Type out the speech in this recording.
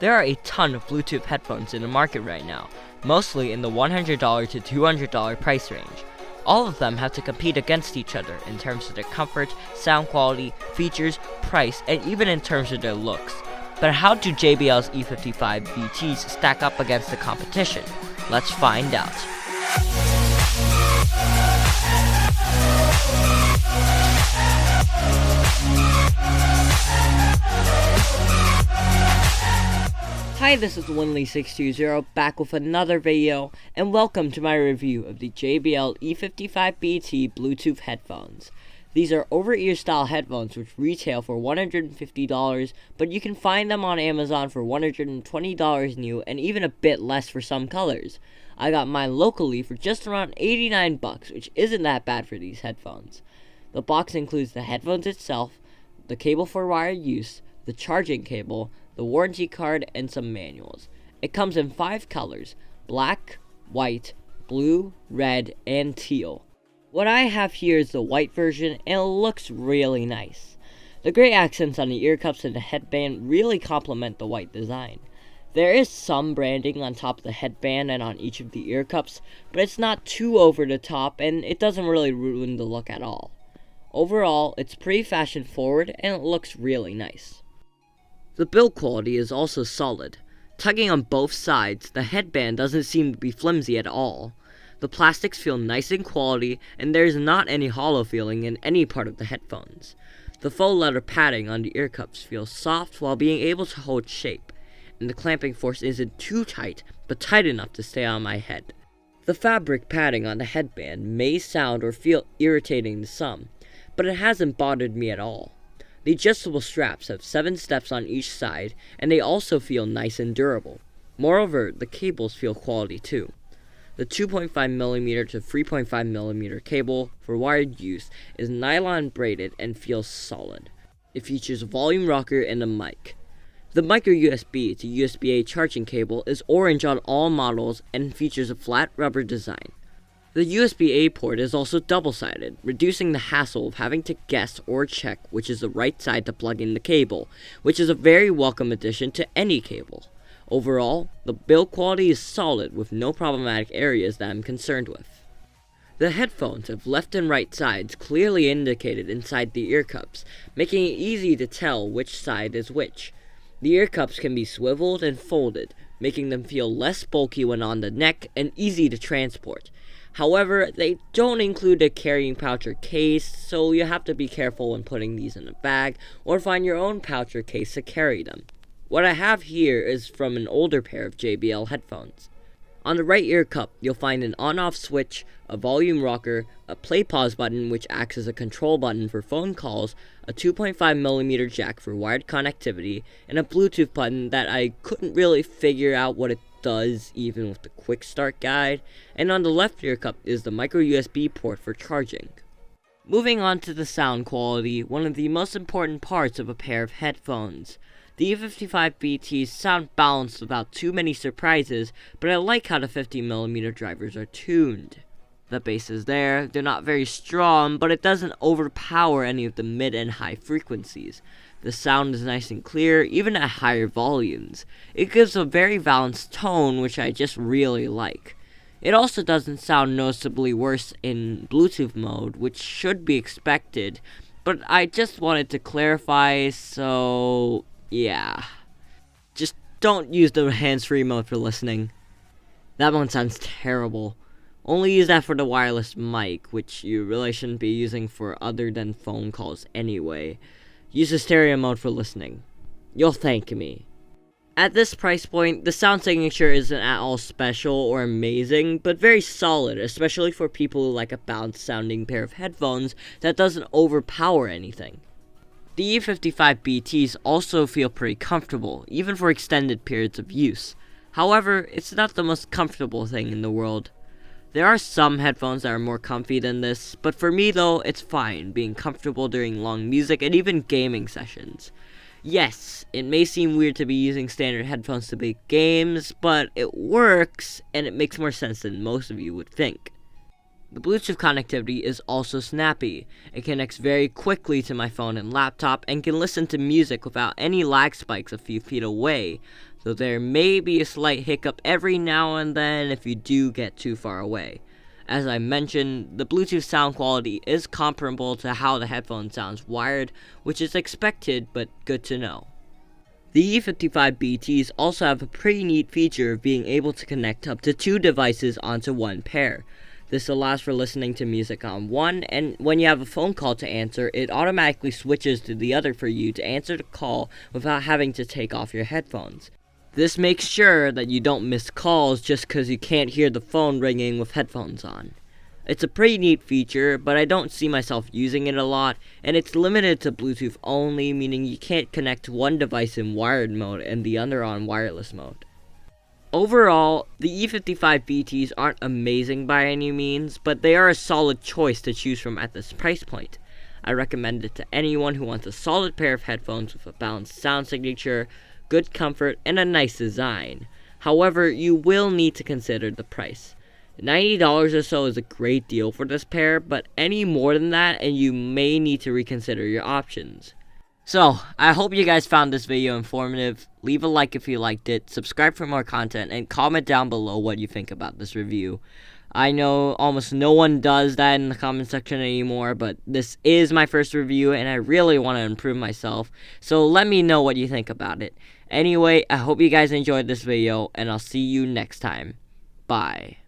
There are a ton of Bluetooth headphones in the market right now, mostly in the $100 to $200 price range. All of them have to compete against each other in terms of their comfort, sound quality, features, price, and even in terms of their looks. But how do JBL's E55BTs stack up against the competition? Let's find out. Hi, this is Winley620 back with another video, and welcome to my review of the JBL E55BT Bluetooth headphones. These are over-ear style headphones which retail for $150, but you can find them on Amazon for $120 new and even a bit less for some colors. I got mine locally for just around 89 bucks, which isn't that bad for these headphones. The box includes the headphones itself, the cable for wired use, the charging cable, the warranty card, and some manuals. It comes in 5 colors: black, white, blue, red, and teal. What I have here is the white version, and it looks really nice. The gray accents on the ear cups and the headband really complement the white design. There is some branding on top of the headband and on each of the ear cups, but it's not too over the top, and it doesn't really ruin the look at all. Overall, it's pretty fashion forward, and it looks really nice. The build quality is also solid. Tugging on both sides, the headband doesn't seem to be flimsy at all. The plastics feel nice in quality, and there is not any hollow feeling in any part of the headphones. The faux leather padding on the ear cups feels soft while being able to hold shape, and the clamping force isn't too tight, but tight enough to stay on my head. The fabric padding on the headband may sound or feel irritating to some, but it hasn't bothered me at all. The adjustable straps have 7 steps on each side, and they also feel nice and durable. Moreover, the cables feel quality too. The 2.5mm to 3.5mm cable for wired use is nylon braided and feels solid. It features a volume rocker and a mic. The micro USB to USB-A charging cable is orange on all models and features a flat rubber design. The USB-A port is also double-sided, reducing the hassle of having to guess or check which is the right side to plug in the cable, which is a very welcome addition to any cable. Overall, the build quality is solid with no problematic areas that I'm concerned with. The headphones have left and right sides clearly indicated inside the ear cups, making it easy to tell which side is which. The ear cups can be swiveled and folded, making them feel less bulky when on the neck and easy to transport. However, they don't include a carrying pouch or case, so you have to be careful when putting these in a bag or find your own pouch or case to carry them. What I have here is from an older pair of JBL headphones. On the right ear cup, you'll find an on-off switch, a volume rocker, a play-pause button which acts as a control button for phone calls, a 2.5mm jack for wired connectivity, and a Bluetooth button that I couldn't really figure out what it does even with the quick start guide, and on the left ear cup is the micro USB port for charging. Moving on to the sound quality, one of the most important parts of a pair of headphones. The E55BTs sound balanced without too many surprises, but I like how the 50mm drivers are tuned. The bass is there, they're not very strong, but it doesn't overpower any of the mid and high frequencies. The sound is nice and clear, even at higher volumes. It gives a very balanced tone, which I just really like. It also doesn't sound noticeably worse in Bluetooth mode, which should be expected, but I just wanted to clarify, so yeah. Just don't use the hands-free mode for listening. That one sounds terrible. Only use that for the wireless mic, which you really shouldn't be using for other than phone calls anyway. Use the stereo mode for listening. You'll thank me. At this price point, the sound signature isn't at all special or amazing, but very solid, especially for people who like a balanced sounding pair of headphones that doesn't overpower anything. The E55BTs also feel pretty comfortable, even for extended periods of use. However, it's not the most comfortable thing in the world. There are some headphones that are more comfy than this, but for me though, it's fine being comfortable during long music and even gaming sessions. Yes, it may seem weird to be using standard headphones to play games, but it works, and it makes more sense than most of you would think. The Bluetooth connectivity is also snappy. It connects very quickly to my phone and laptop and can listen to music without any lag spikes a few feet away. so there may be a slight hiccup every now and then if you do get too far away. As I mentioned, the Bluetooth sound quality is comparable to how the headphone sounds wired, which is expected but good to know. The E55BTs also have a pretty neat feature of being able to connect up to 2 devices onto one pair. This allows for listening to music on one, and when you have a phone call to answer, it automatically switches to the other for you to answer the call without having to take off your headphones. This makes sure that you don't miss calls just because you can't hear the phone ringing with headphones on. It's a pretty neat feature, but I don't see myself using it a lot, and it's limited to Bluetooth only, meaning you can't connect one device in wired mode and the other on wireless mode. Overall, the E55BTs aren't amazing by any means, but they are a solid choice to choose from at this price point. I recommend it to anyone who wants a solid pair of headphones with a balanced sound signature, good comfort, and a nice design. However, you will need to consider the price. $90 or so is a great deal for this pair, but any more than that and you may need to reconsider your options. So, I hope you guys found this video informative. Leave a like if you liked it, subscribe for more content, and comment down below what you think about this review. I know almost no one does that in the comment section anymore, but this is my first review and I really want to improve myself, so let me know what you think about it. Anyway, I hope you guys enjoyed this video, and I'll see you next time. Bye.